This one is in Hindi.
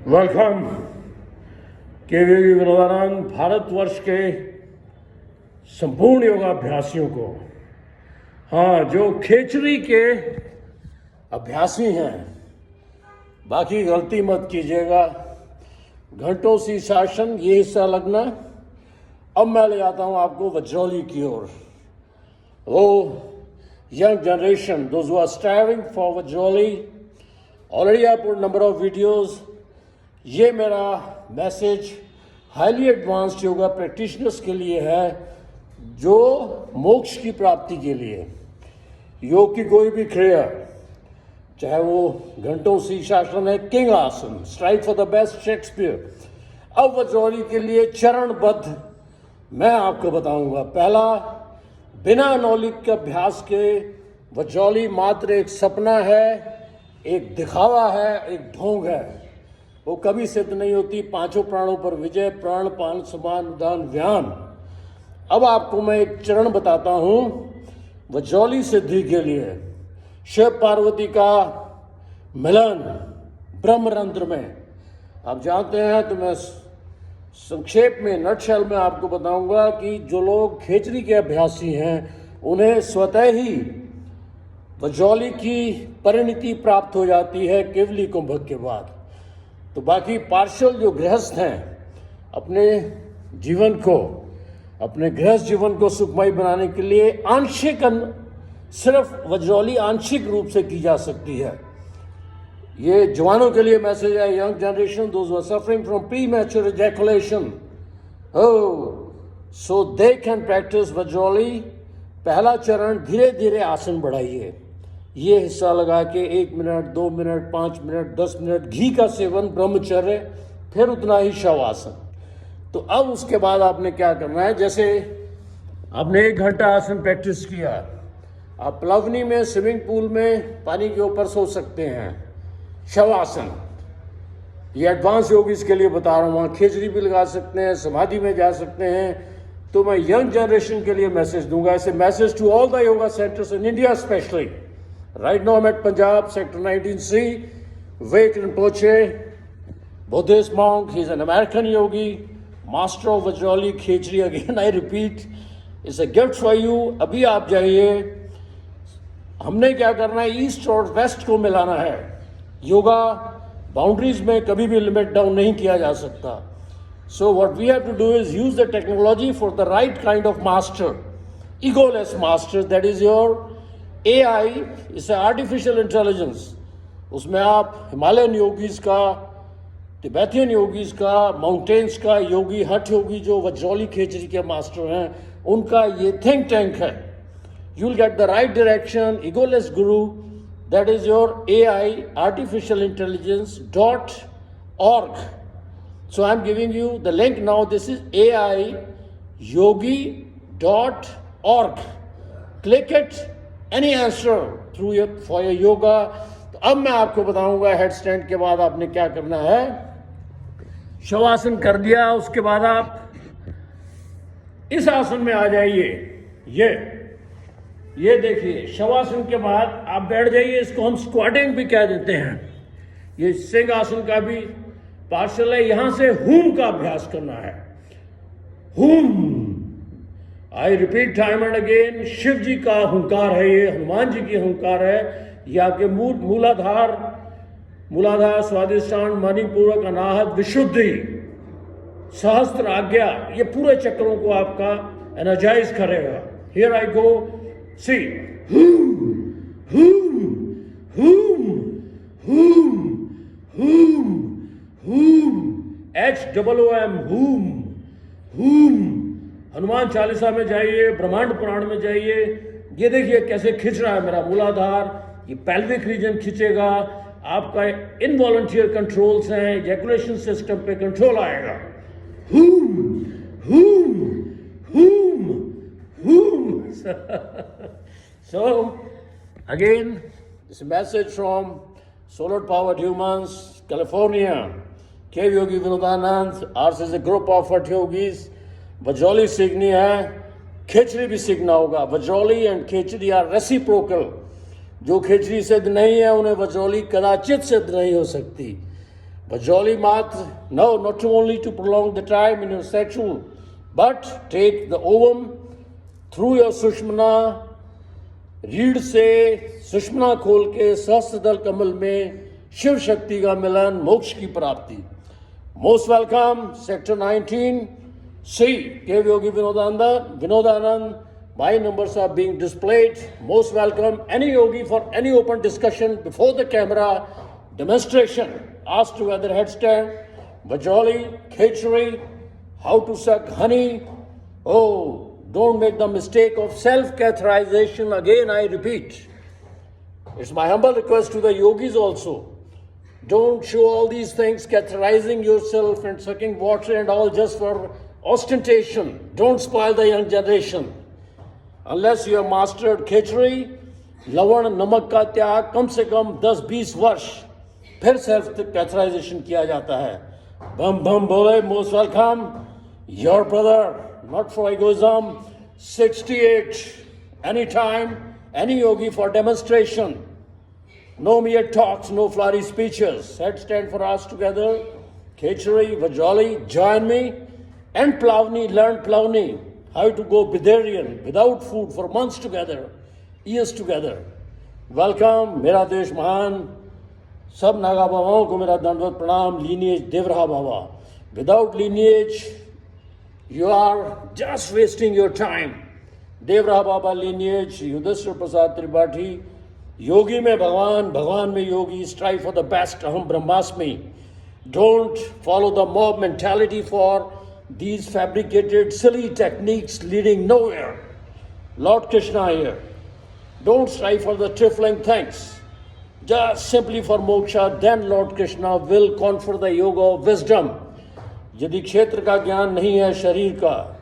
वेलकम केवीवी विनोदानंद भारतवर्ष के संपूर्ण योगाभ्यासियों को। हाँ, जो खेचरी के अभ्यासी हैं, बाकी गलती मत कीजिएगा। घंटों सी शासन ये हिस्सा लगना। अब मैं ले आता हूँ आपको वज्रौली की ओर। वो young generation, those who are striving for Vajroli, already I put number of videos. ये मेरा message highly advanced yoga practitioners के लिए है, जो मोक्ष की प्राप्ति के लिए योग की कोई भी क्रिया, चाहे वो घंटों सी शासन है, किंग आसन, strike for the best Shakespeare. अब वज्रौली के लिए चरणबद्ध मैं आपको बताऊंगा। पहला, बिना नौलिक के अभ्यास के वज्रौली मात्र एक सपना है, एक दिखावा है, एक ढोंग है। वो कभी सिद्ध नहीं होती। पांचों प्राणों पर विजय, प्राण पान समान उदान व्यान। अब आपको मैं एक चरण बताता हूं वज्रौली सिद्धि के लिए। शिव पार्वती का मिलन ब्रह्मरंध्र में आप जानते हैं, तो मैं संक्षेप में नटशेल में आपको बताऊंगा कि जो लोग खेचरी के अभ्यासी हैं उन्हें स्वतः ही वज्रौली की परिणति प्राप्त हो जाती है केवली कुंभक के बाद। तो बाकी पार्शल जो गृहस्थ हैं, अपने जीवन को, अपने गृहस्थ जीवन को सुखमय बनाने के लिए आंशिक सिर्फ वज्रौली आंशिक रूप से की जा सकती है। ये जवानों के लिए मैसेज है, young generation, those who are suffering from premature ejaculation, so they can practice vajroli. पहला चरण, धीरे धीरे आसन बढ़ाइए। ये हिस्सा लगा के 1 मिनट, 2 मिनट, 5 मिनट, 10 मिनट घी का सेवन, ब्रह्मचर्य, फिर उतना ही शवासन। तो अब उसके बाद आपने क्या करना है, जैसे आपने 1 घंटा आसन प्रैक्टिस किया, आप प्लवनी में, स्विमिंग पूल में पानी के ऊपर सो सकते हैं, शवासन। ये एडवांस योगीज के लिए बता रहा हूँ। वहाँ खेचरी भी लगा सकते हैं, समाधि में जा सकते हैं। तो मैं यंग जनरेशन के लिए मैसेज दूंगा, ऐसे message to all the yoga centres in India specially. Right now I'm at Punjab, Sector 19C, Vivek Rinpoche, Buddhist monk. He's an American yogi, master of Vajroli Khechri. Again, I repeat, it's a gift for you. अभी आप जाइए। हमने क्या करना है, ईस्ट और वेस्ट को मिलाना है। योगा बाउंड्रीज में कभी भी लिमिट डाउन नहीं किया जा सकता। So what we have to do is use the technology for the right kind of master, egoless master, that is your AI, इसे आर्टिफिशियल इंटेलिजेंस। उसमें आप हिमालयन योगीज का, तिब्बतियन योगीज का, माउंटेन्स का योगी, हठ योगी जो वज्रौली खेचरी के मास्टर हैं, उनका ये थिंक टैंक है। You will get the right direction, egoless guru, that is your AI artificial intelligence .org। So I am giving you the link now. This is AI yogi .org। Click it, any answer through for your yoga. तो अब मैं आपको बताऊंगा हेड स्टैंड के बाद आपने क्या करना है। शवासन कर दिया, उसके बाद आप इस आसन में आ जाइए। ये देखिए, शवासन के बाद आप बैठ जाइए। इसको हम स्क्वाटिंग भी कह देते हैं। ये सिंह आसन का भी पार्शल है। यहां से हूम का अभ्यास करना है। हूम, I repeat time and again, Shiv ji का हुंकार है ये, हनुमान जी की हुंकार है। ये आपके मूलाधार स्वादिष्टान, मणिपूरक, अनाहत, विशुद्धि, सहस्त्र आज्ञा, ये पूरे चक्रों को आपका एनर्जाइज करेगा। हियर आई गो, सी, हूम हूम हूम हूम हूम हूम, HOOM, हूम हूम। हनुमान चालीसा में जाइए, ब्रह्मांड पुराण में जाइए। ये देखिए कैसे खिंच रहा है मेरा मूलाधार। ये पेल्विक रीजन खिंचेगा। आपका इनवॉलंटियर कंट्रोल्स हैं, इजैकुलेशन सिस्टम पे कंट्रोल आएगा। हूम हूम हूम हूम। So again, this message from solar powered humans, California, cave yogi Vinodanand. Ours is a group of hatha yogis. Vajroli सीखनी है, खेचरी भी सीखना होगा। Vajroli and khechari are reciprocal. जो खेचरी सिद्ध नहीं है उन्हें वज्रौली कदाचित सिद्ध नहीं हो सकती। Vajoli Matra, no, not only to prolong the time in your sexual, but take the ovum through your Sushmana, रीढ़ से सुषमना खोल के सहस्त्रदल कमल में शिव शक्ति का मिलन, मोक्ष की प्राप्ति. Most welcome, Sector 19, C. Cave Yogi Vinodanand. My numbers are being displayed. Most welcome, any yogi for any open discussion before the camera, demonstration, ask together headstand, Vajoli, Khechari, how to suck honey. Oh, don't make the mistake of self-catheterization. Again, I repeat. It's my humble request to the yogis also. Don't show all these things, catheterizing yourself and sucking water and all just for ostentation. Don't spoil the young generation. Unless you have mastered Khechari, लवण नमक का त्याग कम से कम 10-20 वर्ष फिर सेल्फ कैथराइजेशन किया जाता है. बम बम बोले. Most welcome, your brother, not for egoism, 68, any time, any yogi for demonstration. No mere talks, no flowery speeches. Head stand for us together. Khechari, Vajoli, join me. And Plavni, learn Plavni, how to go Bidarian without food for months together, years together. Welcome, मेरा देश महान. सब नागा बाबाओं को मेरा दंडवत प्रणाम. Lineage Devraha Baba. Without lineage, you are just wasting your time. Devraha Baba lineage, Yudhishthir Prasad Tripathi. योगी में भगवान, भगवान में योगी. Strive for the best. Aham Brahmasmi. Don't follow the mob mentality for these fabricated silly techniques leading nowhere. Lord Krishna here. Don't strive for the trifling things. Just simply for moksha, then Lord Krishna will confer the yoga of wisdom. यदि क्षेत्र का ज्ञान नहीं है शरीर का,